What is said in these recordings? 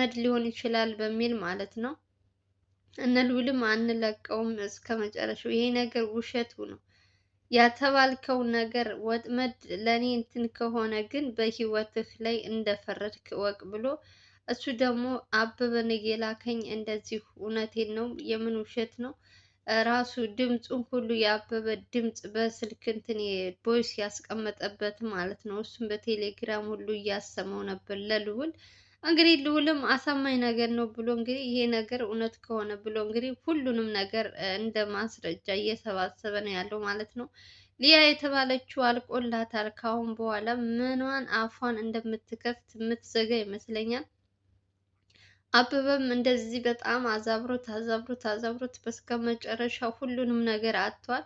ወጥመድ ሊሆን ይችላል በሚል ማለት ነው። እነ ልዑልም አንለቀውም እስከመጨረሻው። ይሄ ነገር ውሸቱ ነው ያተባልከው ነገር ወጥመድ ለኔ እንትን ከሆነ ግን በህይወትህ ላይ እንደፈረድክ እወቅ ብሎ እሱ ደግሞ አበበን የላከኝ እንደዚህ እውነቴን ነው የምን ውሸት ነው ራሱ ድምፁን ሁሉ የአበበ ድምፅ በስልክ እንትን ቦይስ ያስቀመጠበት ማለት ነው። እሱም በቴሌግራም ሁሉ እያሰማው ነበር ለልዑል። እንግዲህ ልዑልም አሳማኝ ነገር ነው ብሎ እንግዲህ ይሄ ነገር እውነት ከሆነ ብሎ እንግዲህ ሁሉንም ነገር እንደ ማስረጃ እየሰባሰበ ነው ያለው ማለት ነው። ሊያ የተባለችው አልቆላታል። ካሁን በኋላ ምኗን አፏን እንደምትከፍት የምትዘጋ ይመስለኛል። አበበም እንደዚህ በጣም አዛብሮት በስከመጨረሻ ሁሉንም ነገር አጥቷል።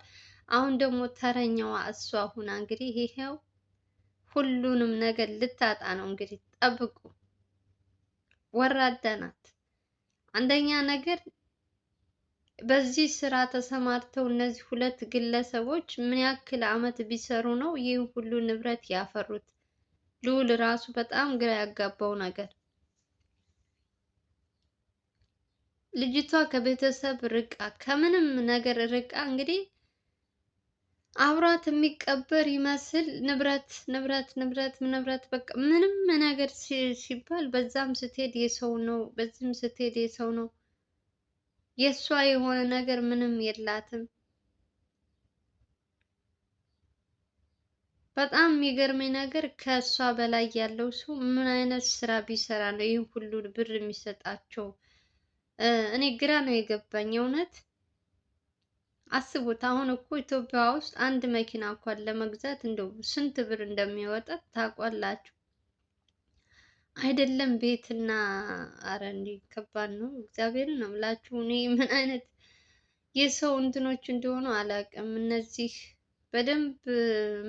አሁን ደግሞ ተረኛዋ እሷ ሁና እንግዲህ ይሄው ሁሉንም ነገር ልታጣ ነው። እንግዲህ ጠብቁ። ወራዳ ናት። አንደኛ ነገር በዚህ ስራ ተሰማርተው እነዚህ ሁለት ግለሰቦች ምን ያክል አመት ቢሰሩ ነው ይህ ሁሉ ንብረት ያፈሩት? ልዑል ራሱ በጣም ግራ ያጋባው ነገር ልጅቷ ከቤተሰብ ርቃ ከምንም ነገር ርቃ እንግዲህ አብሯት የሚቀበር ይመስል ንብረት በቃ ምንም ነገር ሲባል በዛም ስትሄድ የሰው ነው፣ በዚህም ስትሄድ የሰው ነው። የእሷ የሆነ ነገር ምንም የላትም። በጣም የሚገርመኝ ነገር ከእሷ በላይ ያለው ሰው ምን አይነት ስራ ቢሰራ ነው ይህ ሁሉ ብር የሚሰጣቸው? እኔ ግራ ነው የገባኝ እውነት። አስቡት አሁን እኮ ኢትዮጵያ ውስጥ አንድ መኪና እንኳን ለመግዛት እንደው ስንት ብር እንደሚወጣ ታውቃላችሁ? አይደለም ቤትና አረ እንዲህ ከባድ ነው። እግዚአብሔርን ነው የምላችሁ። እኔ ምን አይነት የሰው እንትኖች እንደሆኑ አላውቅም። እነዚህ በደንብ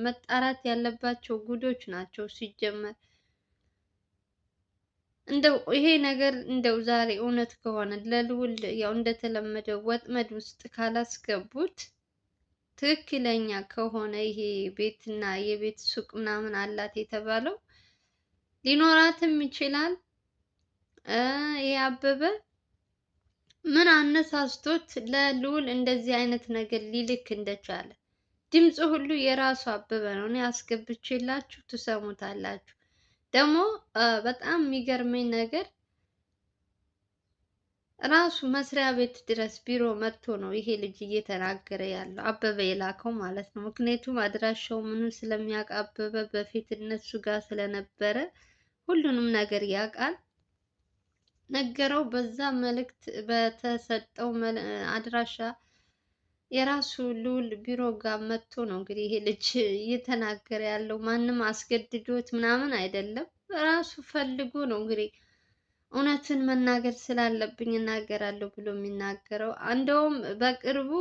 መጣራት ያለባቸው ጉዶች ናቸው ሲጀመር። እንደው ይሄ ነገር እንደው ዛሬ እውነት ከሆነ ለልዑል ያው እንደተለመደው ወጥመድ ውስጥ ካላስገቡት ትክክለኛ ከሆነ ይሄ ቤትና የቤት ሱቅ ምናምን አላት የተባለው ሊኖራትም ይችላል። ይሄ አበበ ምን አነሳስቶት ለልዑል እንደዚህ አይነት ነገር ሊልክ እንደቻለ ድምፁ ሁሉ የራሱ አበበ ነው። እኔ አስገብቼላችሁ ትሰሙታላችሁ። ደግሞ በጣም የሚገርመኝ ነገር ራሱ መስሪያ ቤት ድረስ ቢሮ መጥቶ ነው ይሄ ልጅ እየተናገረ ያለው አበበ የላከው ማለት ነው። ምክንያቱም አድራሻው ምኑን ስለሚያውቅ አበበ በፊት እነሱ ጋር ስለነበረ ሁሉንም ነገር ያውቃል። ነገረው። በዛ መልእክት በተሰጠው አድራሻ የራሱ ልዑል ቢሮ ጋር መጥቶ ነው እንግዲህ ይሄ ልጅ እየተናገረ ያለው። ማንም አስገድዶት ምናምን አይደለም፣ ራሱ ፈልጎ ነው እንግዲህ እውነትን መናገር ስላለብኝ እናገራለሁ ብሎ የሚናገረው። እንደውም በቅርቡ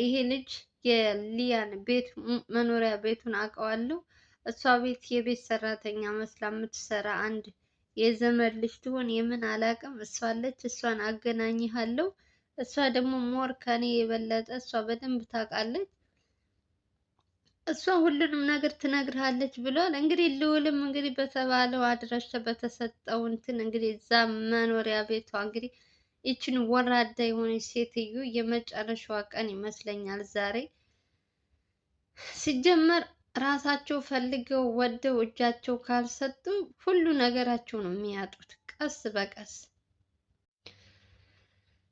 ይሄ ልጅ የሊያን ቤት መኖሪያ ቤቱን አውቀዋለሁ፣ እሷ ቤት የቤት ሰራተኛ መስላ የምትሰራ አንድ የዘመድ ልጅ ትሆን የምን አላውቅም፣ እሷ አለች፣ እሷን አገናኝሃለሁ። እሷ ደግሞ ሞር ከኔ የበለጠ እሷ በደንብ ታውቃለች፣ እሷ ሁሉንም ነገር ትነግርሃለች ብሏል። እንግዲህ ልዑልም እንግዲህ በተባለው አድራሻ በተሰጠው እንትን እንግዲህ እዛ መኖሪያ ቤቷ እንግዲህ ይችን ወራዳ የሆነች ሴትዮ የመጨረሻዋ ቀን ይመስለኛል ዛሬ። ሲጀመር ራሳቸው ፈልገው ወደው እጃቸው ካልሰጡ ሁሉ ነገራቸው ነው የሚያጡት ቀስ በቀስ።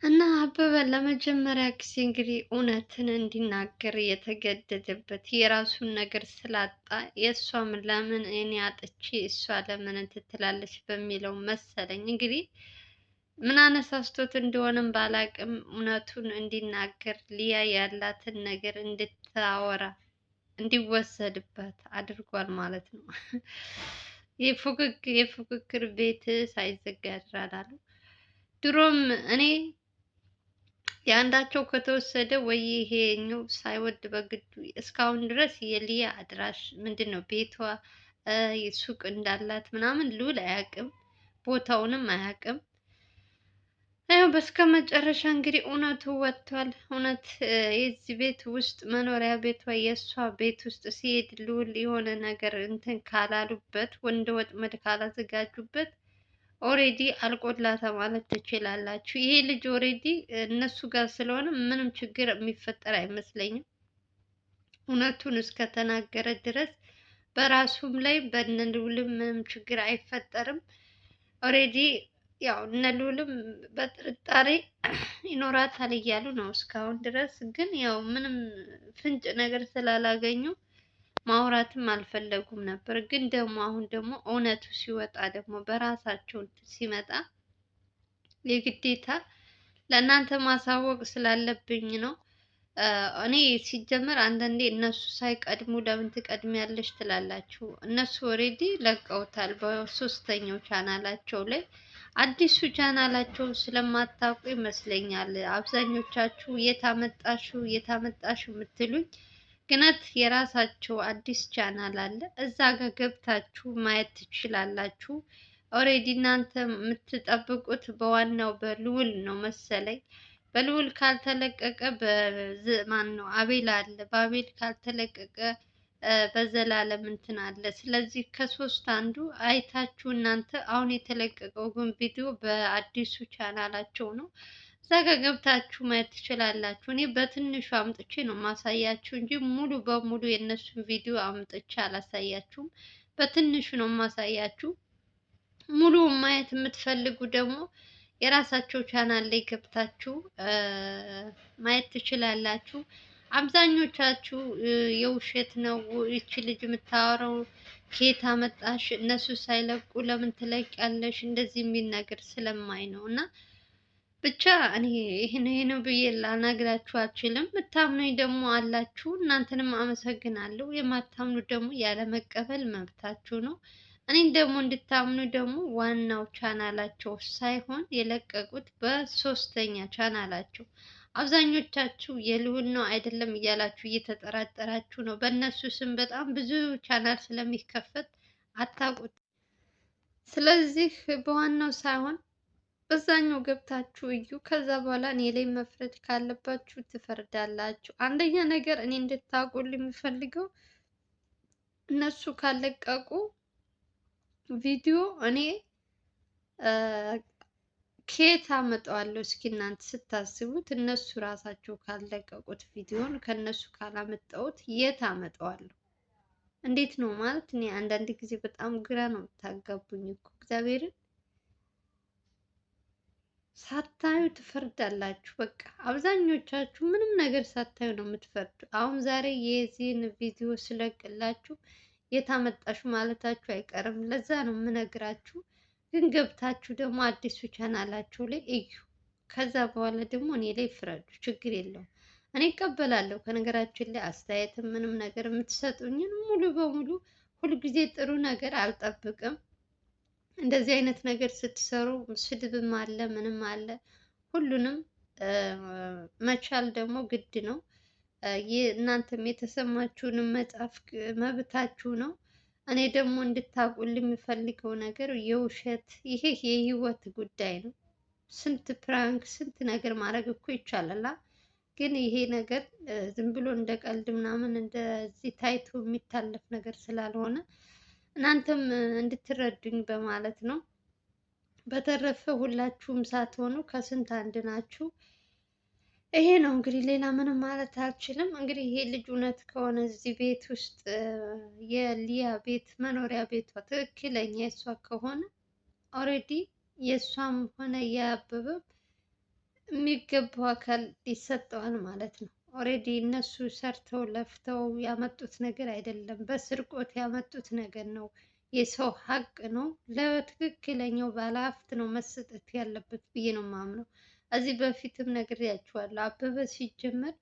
እና አበበ ለመጀመሪያ ጊዜ እንግዲህ እውነትን እንዲናገር የተገደደበት የራሱን ነገር ስላጣ የእሷም ለምን እኔ አጥቼ እሷ ለምን ትላለች በሚለው መሰለኝ እንግዲህ ምን አነሳስቶት እንደሆነም ባላቅም እውነቱን እንዲናገር ሊያ ያላትን ነገር እንድታወራ እንዲወሰድበት አድርጓል ማለት ነው። የፉክክር ቤት ሳይዘጋ ያድራል አሉ። ድሮም እኔ የአንዳቸው ከተወሰደ ወይ ይሄኛው ሳይወድ በግዱ እስካሁን ድረስ የሊያ አድራሽ ምንድን ነው ቤቷ ሱቅ እንዳላት ምናምን ልዑል አያውቅም፣ ቦታውንም አያውቅም። ያው በስከ መጨረሻ እንግዲህ እውነቱ ወጥቷል። እውነት የዚህ ቤት ውስጥ መኖሪያ ቤቷ የእሷ ቤት ውስጥ ሲሄድ ልዑል የሆነ ነገር እንትን ካላሉበት ወንድ ወጥመድ ካላዘጋጁበት ኦሬዲ አልቆላታ ማለት ትችላላችሁ። ይሄ ልጅ ኦሬዲ እነሱ ጋር ስለሆነ ምንም ችግር የሚፈጠር አይመስለኝም። እውነቱን እስከተናገረ ድረስ በራሱም ላይ በእነ ልዑልም ምንም ችግር አይፈጠርም። ኦሬዲ ያው እነ ልዑልም በጥርጣሬ ይኖራታል እያሉ ነው እስካሁን ድረስ። ግን ያው ምንም ፍንጭ ነገር ስላላገኙ ማውራትም አልፈለጉም ነበር። ግን ደግሞ አሁን ደግሞ እውነቱ ሲወጣ ደግሞ በራሳቸው ሲመጣ የግዴታ ለእናንተ ማሳወቅ ስላለብኝ ነው። እኔ ሲጀመር አንዳንዴ እነሱ ሳይቀድሙ ለምን ትቀድሚያለሽ ትላላችሁ። እነሱ ኦሬዲ ለቀውታል በሶስተኛው ቻናላቸው ላይ። አዲሱ ቻናላቸው ስለማታውቁ ይመስለኛል አብዛኞቻችሁ የታመጣሽው የታመጣሽው የምትሉኝ። ግነት የራሳቸው አዲስ ቻናል አለ። እዛ ጋር ገብታችሁ ማየት ትችላላችሁ። ኦሬዲ እናንተ የምትጠብቁት በዋናው በልዑል ነው መሰለኝ። በልዑል ካልተለቀቀ በማን ነው አቤል አለ። በአቤል ካልተለቀቀ በዘላለም እንትን አለ። ስለዚህ ከሶስት አንዱ አይታችሁ እናንተ አሁን የተለቀቀው ግን ቪዲዮ በአዲሱ ቻናላቸው ነው። እዛ ጋ ገብታችሁ ማየት ትችላላችሁ። እኔ በትንሹ አምጥቼ ነው ማሳያችሁ እንጂ ሙሉ በሙሉ የእነሱን ቪዲዮ አምጥቼ አላሳያችሁም። በትንሹ ነው ማሳያችሁ። ሙሉ ማየት የምትፈልጉ ደግሞ የራሳቸው ቻናል ላይ ገብታችሁ ማየት ትችላላችሁ። አብዛኞቻችሁ የውሸት ነው ይቺ ልጅ የምታወራው ከየት አመጣሽ፣ እነሱ ሳይለቁ ለምን ትለቂያለሽ፣ እንደዚህ የሚል ነገር ስለማይ ነው። እና ብቻ እኔ ይሄን ብዬ ላናግራችሁ አልችልም። የምታምኑኝ ደግሞ አላችሁ፣ እናንተንም አመሰግናለሁ። የማታምኑ ደግሞ ያለመቀበል መብታችሁ ነው። እኔን ደግሞ እንድታምኑ ደግሞ ዋናው ቻናላቸው ሳይሆን የለቀቁት በሶስተኛ ቻናላቸው። አብዛኞቻችሁ የልዑል ነው አይደለም እያላችሁ እየተጠራጠራችሁ ነው። በእነሱ ስም በጣም ብዙ ቻናል ስለሚከፈት አታውቁት። ስለዚህ በዋናው ሳይሆን በዛኛው ገብታችሁ እዩ። ከዛ በኋላ እኔ ላይ መፍረድ ካለባችሁ ትፈርዳላችሁ። አንደኛ ነገር እኔ እንድታውቁልኝ የምፈልገው እነሱ ካለቀቁ ቪዲዮ እኔ ከየት አመጣዋለሁ? እስኪ እናንተ ስታስቡት እነሱ ራሳቸው ካለቀቁት ቪዲዮን ከነሱ ካላመጣሁት የት አመጣዋለሁ? እንዴት ነው ማለት እኔ አንዳንድ ጊዜ በጣም ግራ ነው የምታጋቡኝ እኮ እግዚአብሔርን። ሳታዩ ትፈርዳላችሁ። በቃ አብዛኞቻችሁ ምንም ነገር ሳታዩ ነው የምትፈርዱ። አሁን ዛሬ የዚህን ቪዲዮ ስለቅላችሁ የታመጣችሁ ማለታችሁ አይቀርም። ለዛ ነው የምነግራችሁ። ግን ገብታችሁ ደግሞ አዲሱ ቻናላችሁ ላይ እዩ። ከዛ በኋላ ደግሞ እኔ ላይ ፍረዱ፣ ችግር የለውም። እኔ እቀበላለሁ። ከነገራችን ላይ አስተያየት ምንም ነገር የምትሰጡኝን ሙሉ በሙሉ ሁልጊዜ ጥሩ ነገር አልጠብቅም። እንደዚህ አይነት ነገር ስትሰሩ ስድብም አለ ምንም አለ። ሁሉንም መቻል ደግሞ ግድ ነው። እናንተም የተሰማችሁን መጻፍ መብታችሁ ነው። እኔ ደግሞ እንድታውቁልኝ የምፈልገው ነገር የውሸት ይሄ የህይወት ጉዳይ ነው። ስንት ፕራንክ ስንት ነገር ማድረግ እኮ ይቻላል። ግን ይሄ ነገር ዝም ብሎ እንደ ቀልድ ምናምን እንደዚህ ታይቶ የሚታለፍ ነገር ስላልሆነ እናንተም እንድትረዱኝ በማለት ነው። በተረፈ ሁላችሁም ሳትሆኑ ከስንት አንድ ናችሁ። ይሄ ነው እንግዲህ፣ ሌላ ምንም ማለት አልችልም። እንግዲህ ይሄ ልጅ እውነት ከሆነ እዚህ ቤት ውስጥ የሊያ ቤት መኖሪያ ቤቷ ትክክለኛ የእሷ ከሆነ ኦልሬዲ የእሷም ሆነ የአበበም የሚገባው አካል ይሰጠዋል ማለት ነው። ኦልሬዲ እነሱ ሰርተው ለፍተው ያመጡት ነገር አይደለም፣ በስርቆት ያመጡት ነገር ነው። የሰው ሀቅ ነው። ለትክክለኛው ባለሀብት ነው መሰጠት ያለበት ብዬ ነው የማምነው። እዚህ በፊትም ነግሬያችኋለሁ። አበበ ሲጀመር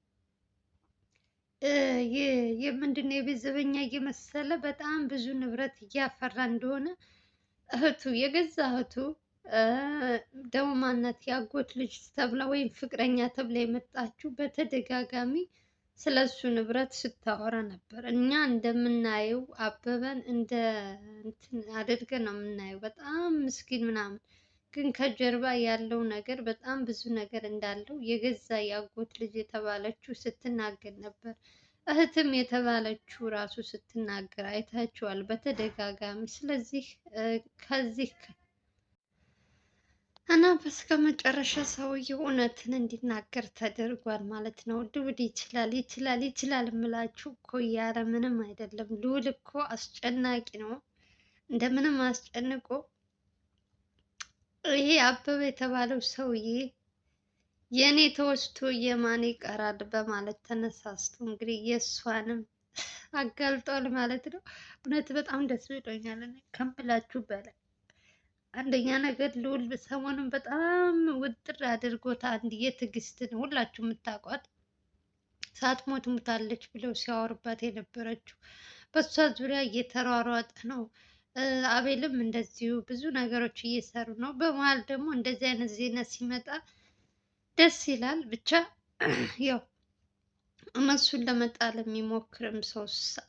የምንድነው የቤት ዘበኛ እየመሰለ በጣም ብዙ ንብረት እያፈራ እንደሆነ እህቱ የገዛ እህቱ ደግሞ ማናት ያጎት ልጅ ተብላ ወይም ፍቅረኛ ተብላ የመጣችው በተደጋጋሚ ስለሱ ንብረት ስታወራ ነበር። እኛ እንደምናየው አበበን እንደ እንትን አድርገን ነው የምናየው፣ በጣም ምስኪን ምናምን። ግን ከጀርባ ያለው ነገር በጣም ብዙ ነገር እንዳለው የገዛ ያጎት ልጅ የተባለችው ስትናገር ነበር። እህትም የተባለችው ራሱ ስትናገር አይታችኋል በተደጋጋሚ። ስለዚህ ከዚህ በስከ መጨረሻ ሰውየው እውነትን እንዲናገር ተደርጓል ማለት ነው። ልዑል ይችላል ይችላል ይችላል የምላችሁ እኮ እያለ ምንም አይደለም። ልዑል እኮ አስጨናቂ ነው። እንደምንም አስጨንቆ ይሄ አበበ የተባለው ሰውዬ የእኔ ተወስቶ የማን ይቀራል በማለት ተነሳስቶ እንግዲህ የእሷንም አጋልጧል ማለት ነው። እውነት በጣም ደስ ብሎኛል እኔ ከምላችሁ በላይ። አንደኛ ነገር ልዑል ሰሞኑን በጣም ውጥር አድርጎት አንድ የትዕግስትን ሁላችሁ የምታውቋት ሳትሞት ሙታለች ብለው ሲያወሩባት የነበረችው በሷ ዙሪያ እየተሯሯጠ ነው። አቤልም እንደዚሁ ብዙ ነገሮች እየሰሩ ነው። በመሀል ደግሞ እንደዚህ አይነት ዜና ሲመጣ ደስ ይላል። ብቻ ያው እነሱን ለመጣል የሚሞክርም ሰው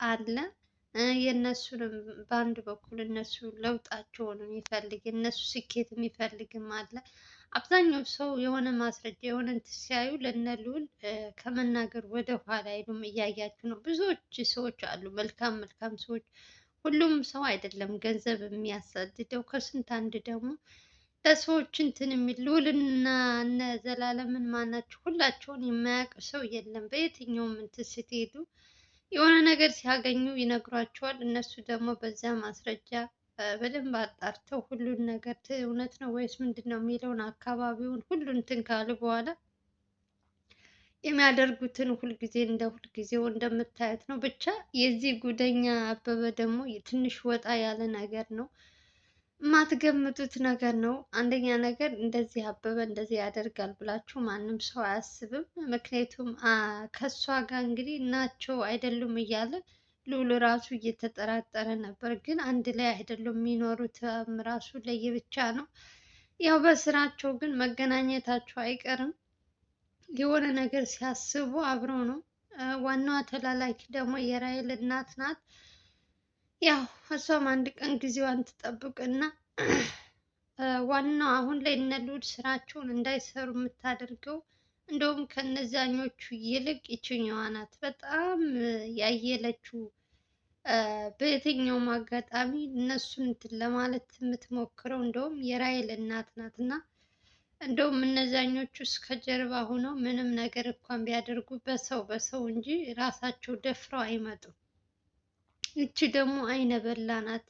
አለ። የእነሱንም በአንድ በኩል እነሱ ለውጣቸውን የሚፈልግ የእነሱ ስኬት የሚፈልግም አለ። አብዛኛው ሰው የሆነ ማስረጃ የሆነ እንትን ሲያዩ ለእነ ልዑል ከመናገር ወደ ኋላ አይሉም። እያያችሁ ነው። ብዙዎች ሰዎች አሉ፣ መልካም መልካም ሰዎች። ሁሉም ሰው አይደለም ገንዘብ የሚያሳድደው። ከስንት አንድ ደግሞ ለሰዎች እንትን የሚል ልዑልና እነ ዘላለምን ማናቸው ሁላቸውን የማያውቅ ሰው የለም። በየትኛውም እንትን ስትሄዱ የሆነ ነገር ሲያገኙ ይነግሯቸዋል። እነሱ ደግሞ በዛ ማስረጃ በደንብ አጣርተው ሁሉን ነገር እውነት ነው ወይስ ምንድን ነው የሚለውን አካባቢውን ሁሉን እንትን ካሉ በኋላ የሚያደርጉትን ሁልጊዜ እንደ ሁልጊዜው እንደምታዩት ነው። ብቻ የዚህ ጉደኛ አበበ ደግሞ ትንሽ ወጣ ያለ ነገር ነው። የማትገምቱት ነገር ነው። አንደኛ ነገር እንደዚህ አበበ እንደዚህ ያደርጋል ብላችሁ ማንም ሰው አያስብም። ምክንያቱም ከእሷ ጋር እንግዲህ ናቸው አይደሉም እያለ ልዑል ራሱ እየተጠራጠረ ነበር። ግን አንድ ላይ አይደሉም የሚኖሩት፣ ራሱ ለየብቻ ነው። ያው በስራቸው ግን መገናኘታቸው አይቀርም። የሆነ ነገር ሲያስቡ አብረው ነው። ዋናዋ ተላላኪ ደግሞ የራሔል እናት ናት። ያው እሷም አንድ ቀን ጊዜዋን ትጠብቅና ዋናው አሁን ላይ እነ ልዑል ስራቸውን እንዳይሰሩ የምታደርገው እንደውም ከነዛኞቹ ይልቅ ይችኛዋ ናት። በጣም ያየለችው በየትኛውም አጋጣሚ እነሱን እንትን ለማለት የምትሞክረው እንደውም የራሔል እናት ናት። እና እንደውም እነዛኞቹ እስከ ጀርባ ሆነው ምንም ነገር እንኳን ቢያደርጉ በሰው እንጂ ራሳቸው ደፍረው አይመጡም። ይቺ ደግሞ አይነ በላ ናት።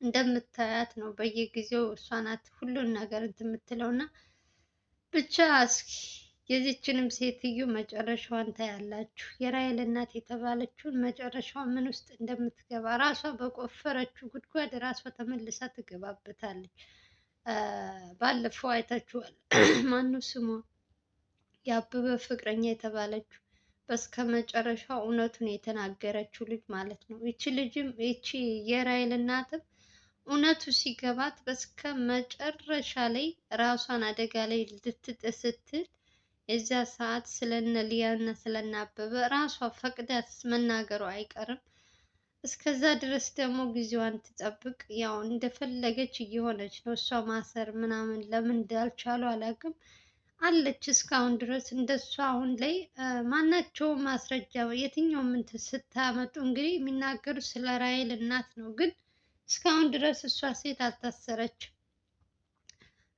እንደምታያት ነው በየጊዜው እሷ ናት ሁሉን ነገር እንትን የምትለው እና ብቻ እስኪ የዚችንም ሴትዮ መጨረሻዋን ታያላችሁ። የራሔል እናት የተባለችውን መጨረሻዋ ምን ውስጥ እንደምትገባ ራሷ በቆፈረችው ጉድጓድ ራሷ ተመልሳ ትገባበታለች። ባለፈው አይታችኋል። ማነው ስሟ የአበበ ፍቅረኛ የተባለችው በስከ መጨረሻው እውነቱን የተናገረችው ልጅ ማለት ነው። ይቺ ልጅም ይቺ የራሔል እናትም እውነቱ ሲገባት በስከ መጨረሻ ላይ ራሷን አደጋ ላይ ልትጥል ስትል የዚያ ሰዓት ስለነ ሊያ እና ስለነ አበበ ራሷ ፈቅዳ መናገሩ አይቀርም። እስከዛ ድረስ ደግሞ ጊዜዋን ትጠብቅ። ያው እንደፈለገች እየሆነች ነው። እሷ ማሰር ምናምን ለምን እንዳልቻሉ አላውቅም። አለች እስካሁን ድረስ እንደሷ አሁን ላይ ማናቸውም ማስረጃ የትኛውም እንትን ስታመጡ እንግዲህ የሚናገሩት ስለ ራሔል እናት ነው። ግን እስካሁን ድረስ እሷ ሴት አልታሰረችም።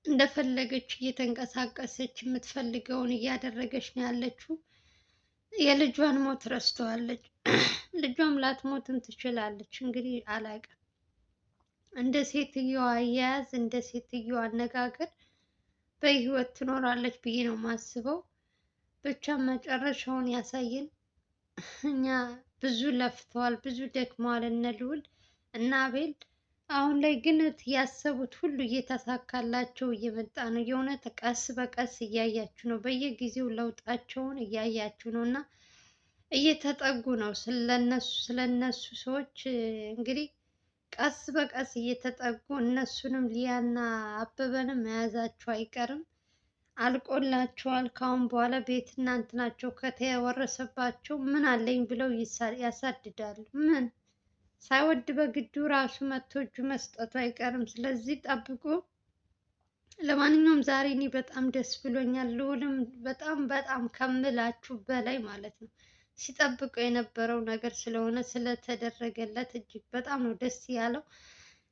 እንደፈለገች እየተንቀሳቀሰች የምትፈልገውን እያደረገች ነው ያለችው። የልጇን ሞት ረስተዋለች። ልጇም ላትሞትም ትችላለች። እንግዲህ አላውቅም። እንደ ሴትየዋ አያያዝ እንደ ሴትየዋ አነጋገር በህይወት ትኖራለች ብዬ ነው የማስበው። ብቻ መጨረሻውን ያሳየን። እኛ ብዙ ለፍተዋል፣ ብዙ ደክመዋል እነ ልዑል እና አቤል። አሁን ላይ ግን ያሰቡት ሁሉ እየተሳካላቸው እየመጣ ነው። የእውነት ቀስ በቀስ እያያችሁ ነው። በየጊዜው ለውጣቸውን እያያችሁ ነው እና እየተጠጉ ነው። ስለነሱ ሰዎች እንግዲህ ቀስ በቀስ እየተጠጉ እነሱንም ሊያና አበበንም መያዛቸው አይቀርም። አልቆላቸዋል። ካሁን በኋላ ቤት እናንትናቸው ከተወረሰባቸው ምን አለኝ ብለው ያሳድዳሉ። ምን ሳይወድ በግዱ ራሱ መቶ እጁ መስጠቱ አይቀርም። ስለዚህ ጠብቁ። ለማንኛውም ዛሬ እኔ በጣም ደስ ብሎኛል። ልዑልም በጣም በጣም ከምላችሁ በላይ ማለት ነው ሲጠብቀው የነበረው ነገር ስለሆነ ስለተደረገለት እጅግ በጣም ነው ደስ ያለው።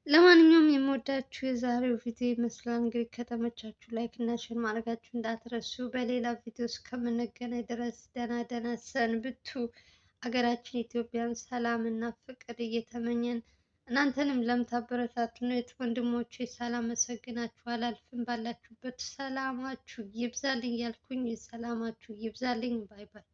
ለማንኛውም የምወዳችሁ የዛሬው ቪዲዮ ይመስላል። እንግዲህ ከተመቻችሁ ላይክ እና ሼር ማድረጋችሁ እንዳትረሱ። በሌላ ቪዲዮ እስከምንገናኝ ድረስ ደህና ደህና ሰንብቱ። ሀገራችን ኢትዮጵያን ሰላም እና ፍቅር እየተመኘን እናንተንም ለምታበረታቱን እህት ወንድሞቼ ሳላመሰግናችሁ አላልፍም። ባላችሁበት ሰላማችሁ ይብዛልኝ እያልኩኝ ሰላማችሁ ይብዛልኝ። ባይ ባይ።